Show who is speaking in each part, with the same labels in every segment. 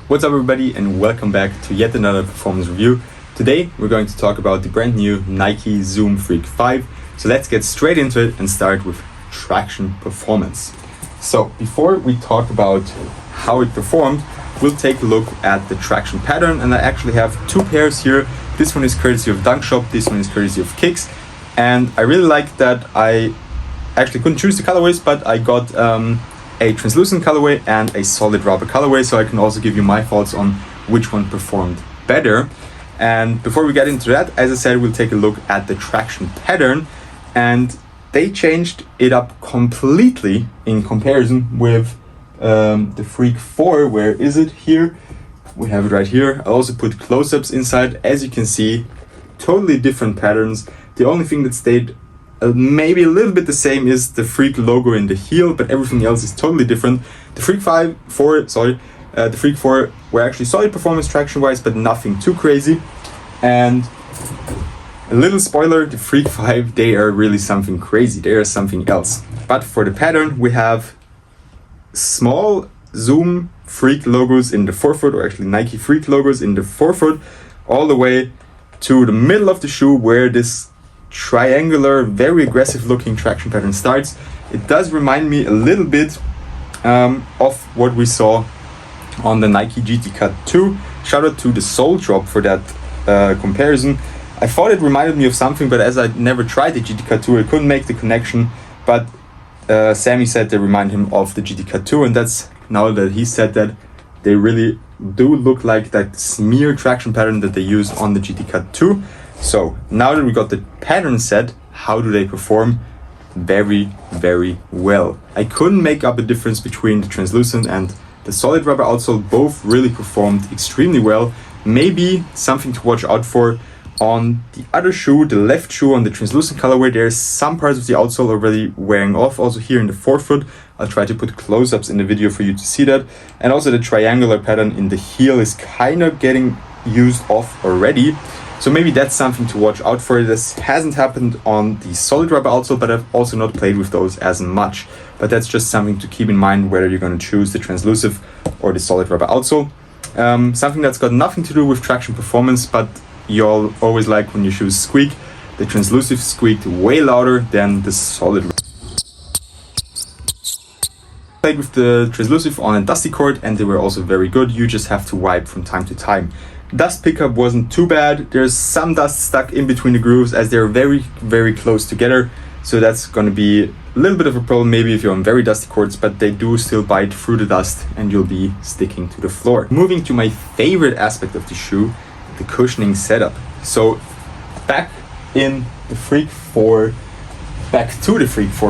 Speaker 1: What's up everybody and welcome back to yet another performance review. Today we're going to talk about the brand new Nike Zoom Freak 5. So let's get straight into it and start with traction performance. So before we talk about how it performed, we'll take a look at the traction pattern, and I actually have two pairs here. This one is courtesy of Dunk Shop, this one is courtesy of Kicks, and I really like that I actually couldn't choose the colorways, but I got a translucent colorway and a solid rubber colorway, so I can also give you my thoughts on which one performed better. And before we get into that, as I said, we'll take a look at the traction pattern, and they changed it up completely in comparison with the Freak 4. Where is it? Here we have it right here. I also put close-ups inside. As you can see, totally different patterns. The only thing that stayed maybe a little bit the same is the Freak logo in the heel, but everything else is totally different. The Freak 4 were actually solid performance traction wise, but nothing too crazy. And a little spoiler, the Freak 5, they are really something crazy. They are something else. But for the pattern, we have small Zoom Freak logos in the forefoot, or actually Nike Freak logos in the forefoot, all the way to the middle of the shoe where this triangular, very aggressive looking traction pattern starts. It does remind me a little bit of what we saw on the Nike GT Cut 2. Shout out to the Sole Drop for that comparison. I thought it reminded me of something, but as I never tried the GT Cut 2, I couldn't make the connection. But Sammy said they remind him of the GT Cut 2, and that's, now that he said that, they really do look like that smear traction pattern that they use on the GT Cut 2. So now that we got the pattern set, how do they perform? Very, very well. I couldn't make up a difference between the translucent and the solid rubber outsole. Both really performed extremely well. Maybe something to watch out for on the other shoe, the left shoe on the translucent colorway. There's some parts of the outsole already wearing off. Also here in the forefoot, I'll try to put close-ups in the video for you to see that. And also the triangular pattern in the heel is kind of getting used off already. So maybe that's something to watch out for. This hasn't happened on the solid rubber outsole, but I've also not played with those as much. But that's just something to keep in mind whether you're going to choose the translucent or the solid rubber outsole. Something that's got nothing to do with traction performance, but you'll always like when your shoes squeak. The translucent squeaked way louder than the solid. Played with the translucent on a dusty court, and they were also very good. You just have to wipe from time to time. Dust pickup wasn't too bad. There's some dust stuck in between the grooves as they're very, very close together. So that's going to be a little bit of a problem maybe if you're on very dusty courts, but they do still bite through the dust and you'll be sticking to the floor. Moving to my favorite aspect of the shoe, the cushioning setup. So back to the Freak 4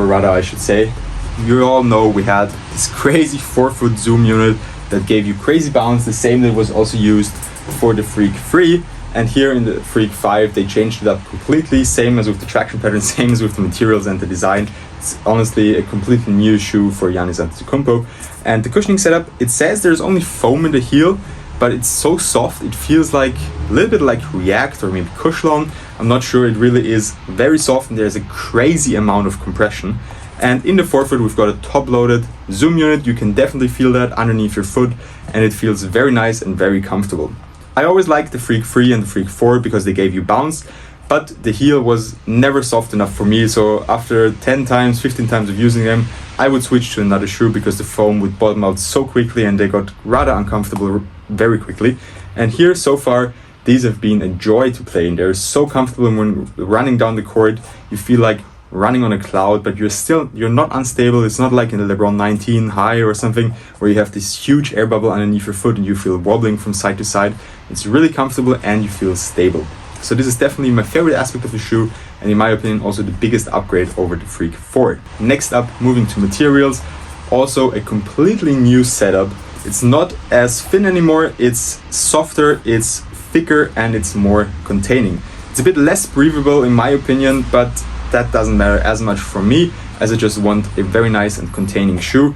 Speaker 1: rather, I should say, you all know we had this crazy forefoot zoom unit that gave you crazy bounce, the same that was also used for the Freak 3. And here in the Freak 5 they changed it up completely, same as with the traction pattern, same as with the materials and the design. It's honestly a completely new shoe for Giannis Antetokounmpo. And the cushioning setup, it says there's only foam in the heel, but it's so soft, it feels like a little bit like React or maybe Cushlon. I'm not sure, it really is very soft, and there's a crazy amount of compression. And in the forefoot we've got a top-loaded zoom unit. You can definitely feel that underneath your foot, and it feels very nice and very comfortable. I always liked the Freak 3 and the Freak 4 because they gave you bounce, but the heel was never soft enough for me. So after 10 times, 15 times of using them, I would switch to another shoe because the foam would bottom out so quickly and they got rather uncomfortable very quickly. And here so far, these have been a joy to play in. They're so comfortable when running down the court. You feel like running on a cloud, but you're not unstable. It's not like in the LeBron 19 high or something where you have this huge air bubble underneath your foot and you feel wobbling from side to side. It's really comfortable and you feel stable. So this is definitely my favorite aspect of the shoe, and in my opinion also the biggest upgrade over the Freak 4. Next up, moving to materials, also a completely new setup. It's not as thin anymore, it's softer, it's thicker, and it's more containing. It's a bit less breathable in my opinion, but that doesn't matter as much for me, as I just want a very nice and containing shoe.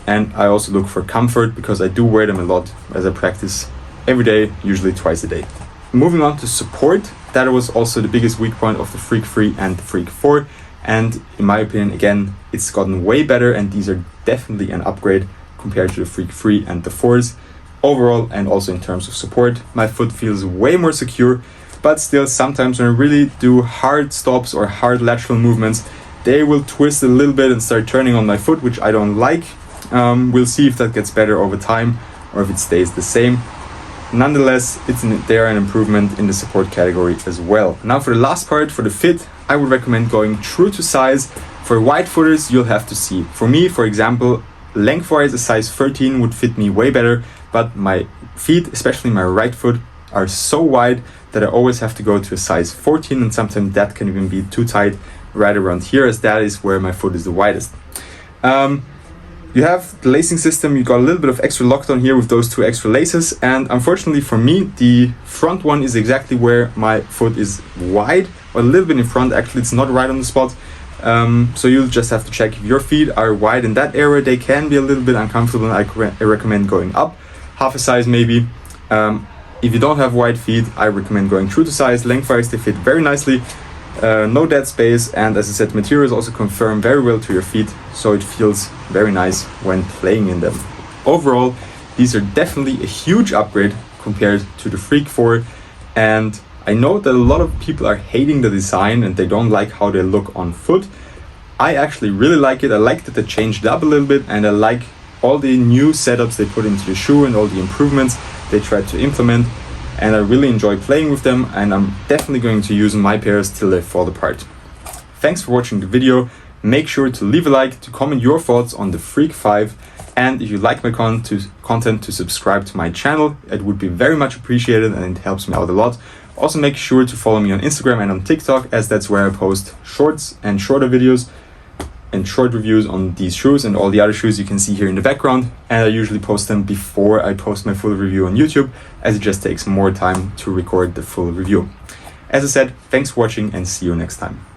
Speaker 1: And I also look for comfort because I do wear them a lot as I practice every day, usually twice a day. Moving on to support, that was also the biggest weak point of the Freak 3 and the Freak 4. And in my opinion, again, it's gotten way better, and these are definitely an upgrade compared to the Freak 3 and the 4s. overall, and also in terms of support, my foot feels way more secure. But still, sometimes when I really do hard stops or hard lateral movements, they will twist a little bit and start turning on my foot, which I don't like. We'll see if that gets better over time or if it stays the same. Nonetheless, there an improvement in the support category as well. Now for the last part, for the fit, I would recommend going true to size. For wide footers, you'll have to see. For me, for example, lengthwise a size 13 would fit me way better, but my feet, especially my right foot, are so wide that I always have to go to a size 14, and sometimes that can even be too tight right around here, as that is where my foot is the widest. You have the lacing system, you got a little bit of extra lockdown here with those 2 extra laces, and unfortunately for me, the front one is exactly where my foot is wide, or a little bit in front. Actually, it's not right on the spot. So you'll just have to check if your feet are wide in that area. They can be a little bit uncomfortable, and I recommend going up half a size maybe. If you don't have wide feet, I recommend going true to size. Lengthwise, they fit very nicely. No dead space, and as I said, materials also conform very well to your feet, so it feels very nice when playing in them. Overall, these are definitely a huge upgrade compared to the Freak 4, and I know that a lot of people are hating the design and they don't like how they look on foot. I actually really like it. I like that they changed it up a little bit, and I like all the new setups they put into the shoe and all the improvements they tried to implement. And I really enjoy playing with them, and I'm definitely going to use my pairs till they fall apart. Thanks for watching the video. Make sure to leave a like, to comment your thoughts on the Freak 5, and if you like my content, to subscribe to my channel. It would be very much appreciated and it helps me out a lot. Also make sure to follow me on Instagram and on TikTok, as that's where I post shorts and shorter videos and short reviews on these shoes and all the other shoes you can see here in the background, and I usually post them before I post my full review on YouTube, as it just takes more time to record the full review. As I said, thanks for watching and see you next time.